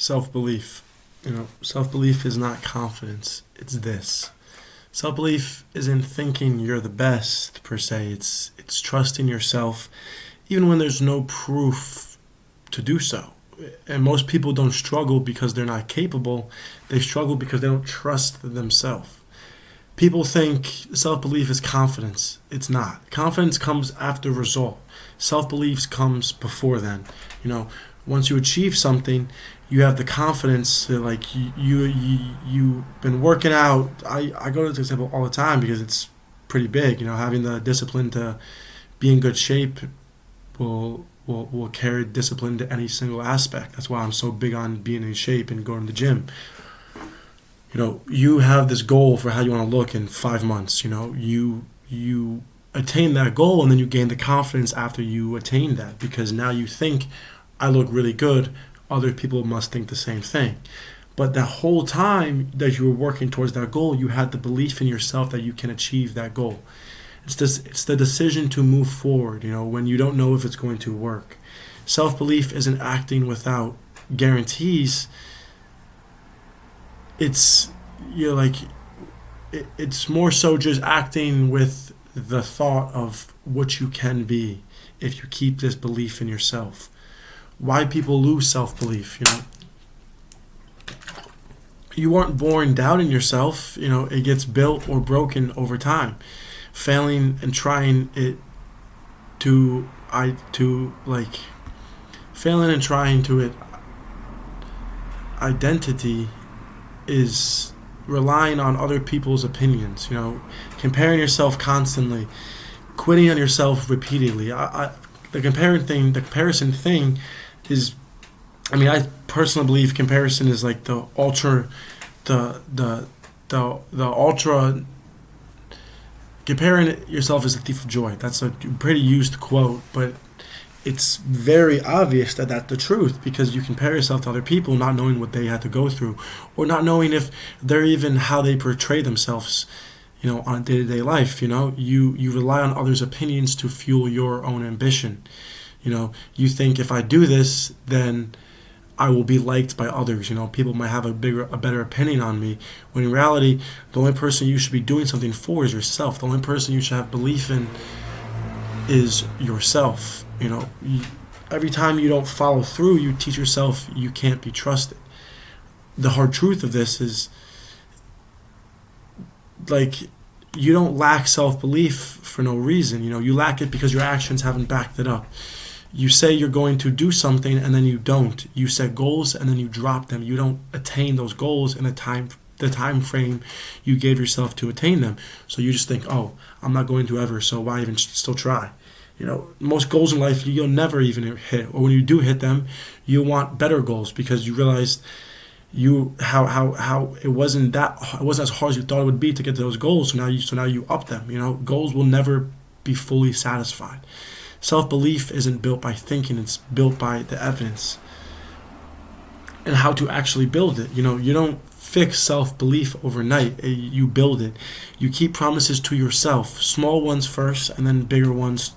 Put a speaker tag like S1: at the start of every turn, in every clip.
S1: Self-belief. Self-belief is not confidence. It's this. Self-belief isn't thinking you're the best per se. It's trusting yourself even when there's no proof to do so. And most people don't struggle because they're not capable. They struggle because they don't trust themselves. People think self-belief is confidence. It's not. Confidence comes after result. Self-belief comes before then. Once you achieve something, you have the confidence that, like, you've been working out. I go to this example all the time because it's pretty big. Having the discipline to be in good shape will carry discipline to any single aspect. That's why I'm so big on being in shape and going to the gym. You have this goal for how you want to look in 5 months. You attain that goal, and then you gain the confidence after you attain that, because now you think, I look really good, other people must think the same thing. But the whole time that you were working towards that goal, you had the belief in yourself that you can achieve that goal. It's the decision to move forward, when you don't know if it's going to work. Self-belief isn't acting without guarantees. It's it's more so just acting with the thought of what you can be if you keep this belief in yourself. Why people lose self-belief, You aren't born doubting yourself, it gets built or broken over time. Failing and trying to it identity is relying on other people's opinions, comparing yourself constantly, quitting on yourself repeatedly. The comparison thing is, I personally believe comparison is like the ultra, comparing yourself is a thief of joy. That's a pretty used quote, but it's very obvious that that's the truth, because you compare yourself to other people not knowing what they had to go through, or not knowing if they're even how they portray themselves, on a day-to-day life. You rely on others' opinions to fuel your own ambition. You think, if I do this, then I will be liked by others. People might have a better opinion on me. When in reality, the only person you should be doing something for is yourself. The only person you should have belief in is yourself. Every time you don't follow through, you teach yourself you can't be trusted. The hard truth of this is, you don't lack self-belief for no reason. You lack it because your actions haven't backed it up. You say you're going to do something and then you don't. You set goals and then you drop them. You don't attain those goals in the time frame you gave yourself to attain them. So you just think, oh, I'm not going to ever, so why even still try? Most goals in life you'll never even hit, or when you do hit them, you want better goals because you realized how it wasn't as hard as you thought it would be to get to those goals. So now you up them. Goals will never be fully satisfied. Self-belief isn't built by thinking, it's built by the evidence and how to actually build it. You don't fix self-belief overnight. You build it. You keep promises to yourself, small ones first and then bigger ones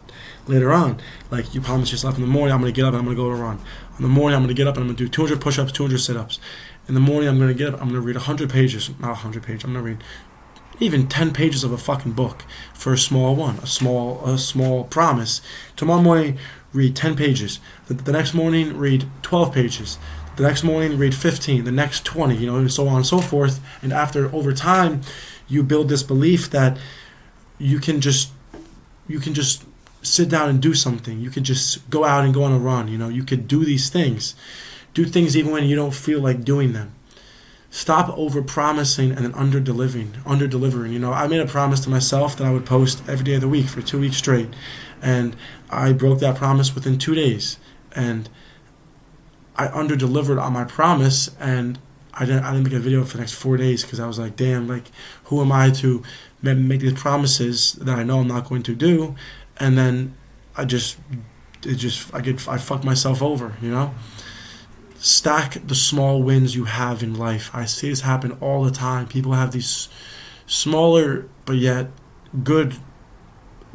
S1: later on. Like, you promise yourself, in the morning I'm going to get up and I'm going to go to run. In the morning I'm going to get up and I'm going to do 200 push-ups, 200 sit-ups. In the morning I'm going to get up, I'm going to read 100 pages, not 100 pages, I'm going to read even 10 pages of a fucking book for a small one, a small promise. Tomorrow morning, read 10 pages. The next morning, read 12 pages. The next morning, read 15. The next 20, and so on and so forth. And over time, you build this belief that you can just sit down and do something. You could just go out and go on a run. You could do these things. Do things even when you don't feel like doing them. Stop over-promising and then under-delivering. I made a promise to myself that I would post every day of the week for 2 weeks straight. And I broke that promise within 2 days. And I under-delivered on my promise, and I didn't make a video for the next 4 days because I was like, damn, who am I to make these promises that I know I'm not going to do? And then I fucked myself over, Stack the small wins you have in life. I see this happen all the time. People have these smaller but yet good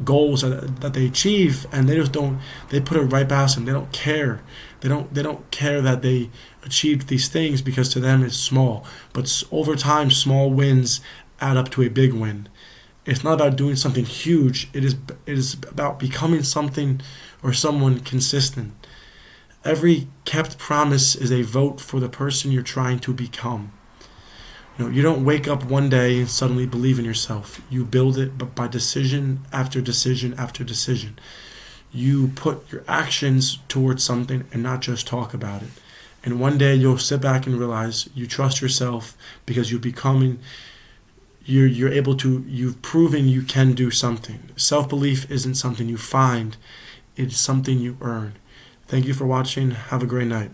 S1: goals that they achieve, and they just don't. They put it right past them. They don't care. They don't care that they achieved these things, because to them it's small. But over time, small wins add up to a big win. It's not about doing something huge. It is about becoming something or someone consistent. Every kept promise is a vote for the person you're trying to become. You don't wake up one day and suddenly believe in yourself. You build it, but by decision after decision after decision. You put your actions towards something and not just talk about it. And one day you'll sit back and realize you trust yourself, because you've proven you can do something. Self-belief isn't something you find, it's something you earn. Thank you for watching. Have a great night.